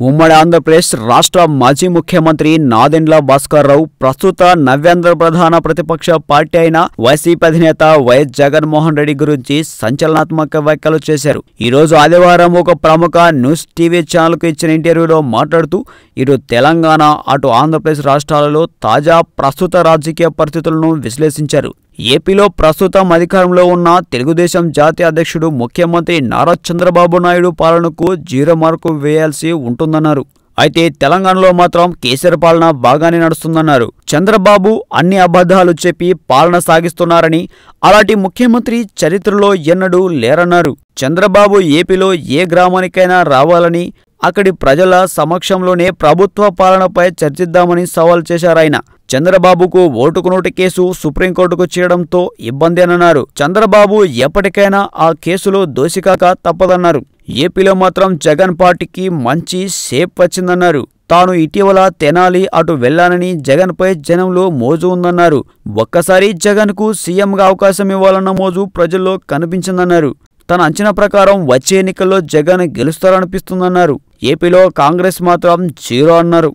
ఉమ్మడి ఆంధ్రప్రదేశ్ రాష్ట్ర మాజీ ముఖ్యమంత్రి నాదెండ్ల భాస్కర్ రావు ప్రస్తుత నవ్యాంధ్ర ప్రధాన ప్రతిపక్ష పార్టీ అయిన వైసీపీ అధినేత వైఎస్ జగన్మోహన్ రెడ్డి గురించి సంచలనాత్మక వ్యాఖ్యలు చేశారు. ఈ రోజు ఆదివారం ఒక ప్రముఖ న్యూస్ టీవీ ఛానల్కు ఇచ్చిన ఇంటర్వ్యూలో మాట్లాడుతూ ఇటు తెలంగాణ అటు ఆంధ్రప్రదేశ్ రాష్ట్రాలలో తాజా ప్రస్తుత రాజకీయ పరిస్థితులను విశ్లేషించారు. ఏపీలో ప్రస్తుతం అధికారంలో ఉన్న తెలుగుదేశం జాతీయ అధ్యక్షుడు ముఖ్యమంత్రి నారా చంద్రబాబు నాయుడు పాలనకు 0 మార్కు వేయాల్సి ఉంటుందన్నారు. అయితే తెలంగాణలో మాత్రం కేసీఆర్ పాలన బాగానే నడుస్తుందన్నారు. చంద్రబాబు అన్ని అబద్ధాలు చెప్పి పాలన సాగిస్తున్నారని, అలాంటి ముఖ్యమంత్రి చరిత్రలో ఎన్నడూ లేరన్నారు. చంద్రబాబు ఏపీలో ఏ గ్రామానికైనా రావాలని, అక్కడి ప్రజల సమక్షంలోనే ప్రభుత్వ పాలనపై చర్చిద్దామని సవాల్ చేశారాయన. చంద్రబాబుకు ఓటుకు నోటు కేసు సుప్రీంకోర్టుకు చేయడంతో ఇబ్బందేనన్నారు. చంద్రబాబు ఎప్పటికైనా ఆ కేసులో దోషికాక తప్పదన్నారు. ఏపీలో మాత్రం జగన్ పార్టీకి మంచి షేప్ వచ్చిందన్నారు. తాను ఇటీవల తెనాలి అటు వెళ్లానని జగన్పై జనంలో మోజు ఉందన్నారు. ఒక్కసారి జగన్కు సీఎంగా అవకాశం ఇవ్వాలన్న మోజు ప్రజల్లో కనిపించిందన్నారు. తన అంచనా ప్రకారం వచ్చే ఎన్నికల్లో జగన్ గెలుస్తారనిపిస్తుందన్నారు. ఏపీలో కాంగ్రెస్ మాత్రం 0 అన్నారు.